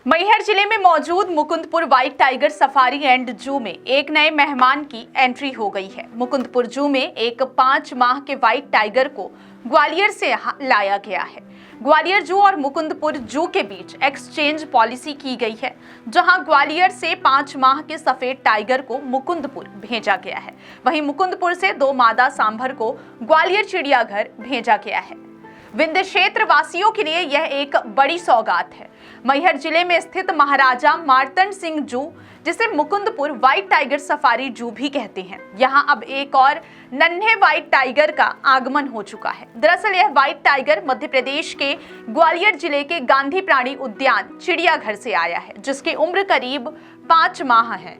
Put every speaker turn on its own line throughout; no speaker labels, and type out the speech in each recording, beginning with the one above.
मैहर जिले में मौजूद Mukundpur white tiger safari and जू में एक नए मेहमान की एंट्री हो गई है। मुकुंदपुर जू में एक 5 माह के व्हाइट टाइगर को ग्वालियर से लाया गया है। ग्वालियर जू और मुकुंदपुर जू के बीच एक्सचेंज पॉलिसी की गई है, जहां ग्वालियर से 5 माह के सफेद टाइगर को मुकुंदपुर भेजा गया है। वहीं मुकुंदपुर से 2 मादा सांभर को ग्वालियर चिड़ियाघर भेजा गया है। विंध्य क्षेत्र वासियों के लिए यह एक बड़ी सौगात है। मैहर जिले में स्थित महाराजा मार्तंड सिंह जू, जिसे मुकुंदपुर व्हाइट टाइगर सफारी जू भी कहते हैं, यहां अब एक और नन्हे व्हाइट टाइगर का आगमन हो चुका है। दरअसल यह व्हाइट टाइगर मध्य प्रदेश के ग्वालियर जिले के गांधी प्राणी उद्यान चिड़ियाघर से आया है, जिसकी उम्र करीब 5 माह है।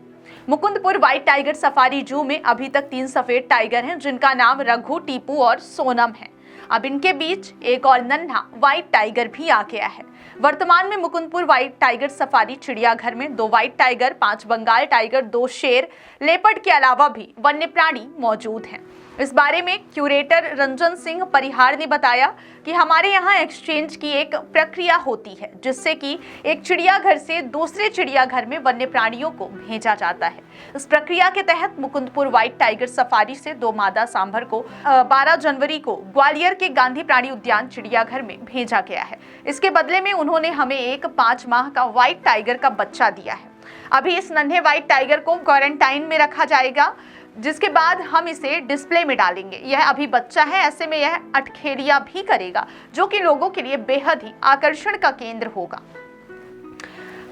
मुकुंदपुर व्हाइट टाइगर सफारी जू में अभी तक 3 सफेद टाइगर हैं, जिनका नाम रघु, टीपू और सोनम है। अब इनके बीच एक और नन्हा व्हाइट टाइगर भी आ गया है। वर्तमान में मुकुंदपुर व्हाइट टाइगर सफारी चिड़ियाघर में 2 व्हाइट टाइगर, 5 बंगाल टाइगर, 2 शेर, लेपर्ड के अलावा भी वन्य प्राणी मौजूद हैं। इस बारे में क्यूरेटर रंजन सिंह परिहार ने बताया कि हमारे यहाँ एक्सचेंज की एक प्रक्रिया होती है, जिससे कि एक चिड़ियाघर से दूसरे चिड़ियाघर में वन्य प्राणियों को भेजा जाता है। इस प्रक्रिया के तहत मुकुंदपुर व्हाइट टाइगर सफारी से 2 मादा सांभर को 12 जनवरी को ग्वालियर के गांधी प्राणी उद्यान चिड़ियाघर में भेजा गया है। इसके बदले में उन्होंने हमें एक 5 माह का व्हाइट टाइगर का बच्चा दिया है। अभी इस नन्हे व्हाइट टाइगर को क्वारंटाइन में रखा जाएगा, जिसके बाद हम इसे डिस्प्ले में डालेंगे। यह अभी बच्चा है, ऐसे में यह अटखेलियां भी करेगा, जो कि लोगों के लिए बेहद ही आकर्षण का केंद्र होगा।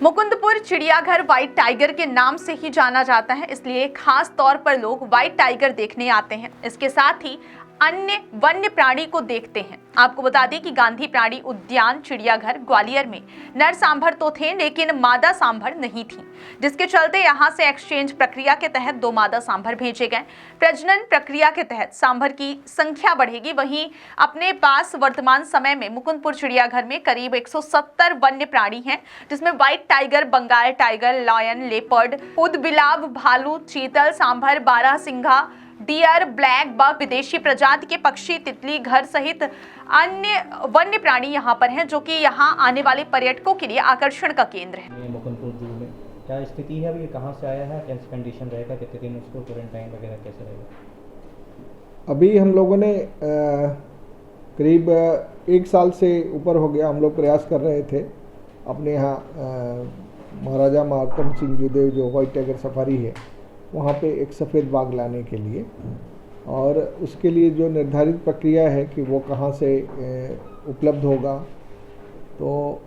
मुकुंदपुर चिड़ियाघर व्हाइट टाइगर के नाम से ही जाना जाता है, इसलिए खास तौर पर लोग व्हाइट टाइगर देखने आते हैं। इसके साथ ही अन्य वन्य प्राणी को देखते हैं। आपको बता दें कि गांधी प्राणी उद्यान चिड़ियाघर ग्वालियर में नर सांभर तो थे, लेकिन मादा सांभर नहीं थी, जिसके चलते यहां से एक्सचेंज प्रक्रिया के तहत 2 मादा सांभर भेजे गए। प्रजनन प्रक्रिया के तहत सांभर की संख्या बढ़ेगी। वहीं अपने पास वर्तमान समय में मुकुंदपुर चिड़ियाघर में करीब 170 वन्य प्राणी हैं, जिसमें white tiger, Bengal tiger, lion, leopard, उदबिलाव, भालू, चीतल, सांभर, बारहसिंघा, डियर, ब्लैक बक, विदेशी प्रजाति के पक्षी, तितली, घर सहित अन्य वन्य प्राणी यहाँ पर हैं, जो कि यहाँ आने वाले पर्यटकों के लिए आकर्षण का केंद्र है।
मुकुंदपुर जू में क्या स्थिति है, अभी कहाँ से आया है, कैसे कंडीशन रहेगा, कितने दिन उसको क्वारंटाइन वगैरह कैसे रहेगा?
अभी हम लोगों ने करीब 1 साल से ऊपर हो गया हम लोग प्रयास कर रहे थे अपने यहाँ महाराजा मार्तंड सिंह जूदेव जो व्हाइट टाइगर सफारी है वहाँ पे एक सफ़ेद बाघ लाने के लिए, और उसके लिए जो निर्धारित प्रक्रिया है कि वो कहाँ से उपलब्ध होगा, तो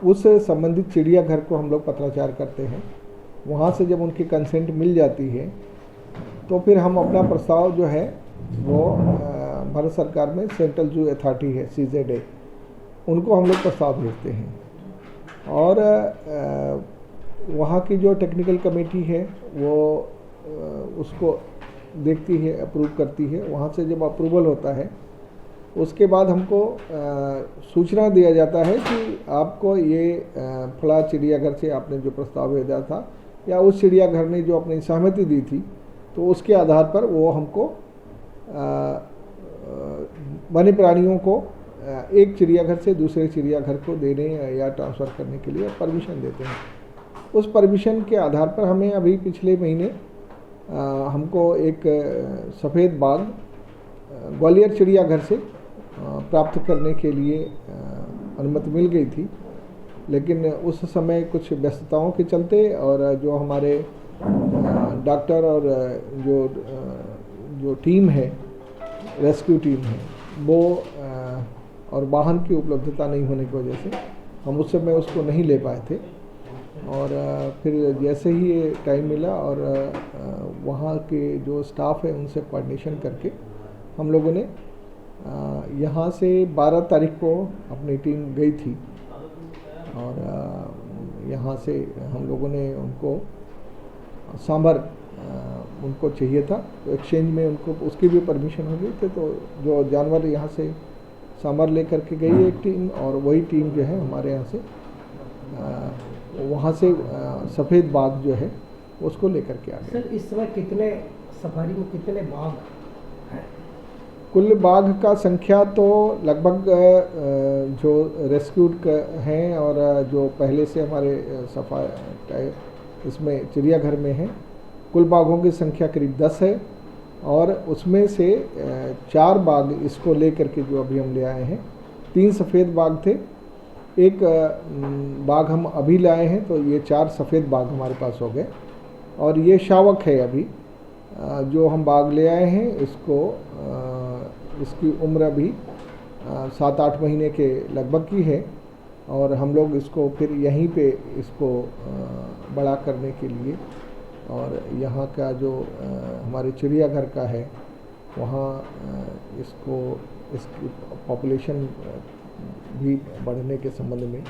उस संबंधित चिड़ियाघर को हम लोग पत्राचार करते हैं। वहाँ से जब उनकी कंसेंट मिल जाती है तो फिर हम अपना प्रस्ताव जो है वो भारत सरकार में सेंट्रल जू अथॉरिटी है CZA, उनको हम लोग प्रस्ताव भेजते हैं, और वहाँ की जो टेक्निकल कमेटी है वो उसको देखती है, अप्रूव करती है। वहाँ से जब अप्रूवल होता है उसके बाद हमको सूचना दिया जाता है कि आपको ये फला चिड़ियाघर से आपने जो प्रस्ताव भेजा था या उस चिड़ियाघर ने जो अपनी सहमति दी थी, तो उसके आधार पर वो हमको वन्य प्राणियों को एक चिड़ियाघर से दूसरे चिड़ियाघर को देने या ट्रांसफ़र करने के लिए परमिशन देते हैं। उस परमिशन के आधार पर हमें अभी पिछले महीने हमको एक सफ़ेद बाघ ग्वालियर चिड़ियाघर से प्राप्त करने के लिए अनुमति मिल गई थी, लेकिन उस समय कुछ व्यस्तताओं के चलते और जो हमारे डॉक्टर और जो टीम है, रेस्क्यू टीम है, वो और वाहन की उपलब्धता नहीं होने की वजह से हम उस समय उसको नहीं ले पाए थे। और फिर जैसे ही ये टाइम मिला और वहाँ के जो स्टाफ है उनसे कोऑर्डिनेशन करके हम लोगों ने यहाँ से 12 तारीख को अपनी टीम गई थी, और यहाँ से हम लोगों ने उनको सांभर उनको चाहिए था, तो एक्सचेंज में उनको उसकी भी परमिशन हो गई थी। तो जो जानवर यहाँ से सांभर लेकर के गई एक टीम, और वही टीम जो है हमारे यहाँ से वहाँ से सफ़ेद बाघ जो है उसको लेकर के आ गए।
सर, इस समय कितने सफारी में कितने बाघ हैं?
कुल बाघ का संख्या तो लगभग जो रेस्क्यूड हैं और जो पहले से हमारे इसमें चिड़ियाघर में हैं, कुल बाघों की संख्या करीब 10 है और उसमें से 4 बाघ इसको लेकर के जो अभी हम ले आए हैं। 3 सफ़ेद बाघ थे, एक बाघ हम अभी लाए हैं, तो ये 4 सफ़ेद बाघ हमारे पास हो गए। और ये शावक है अभी जो हम बाघ ले आए हैं, इसकी उम्र अभी 7-8 महीने के लगभग की है और हम लोग इसको फिर यहीं पे इसको बड़ा करने के लिए और यहाँ का जो हमारे चिड़ियाघर का है वहाँ इसकी पॉपुलेशन भी बढ़ने के संबंध में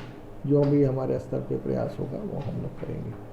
जो भी हमारे स्तर पे प्रयास होगा वो हम लोग करेंगे।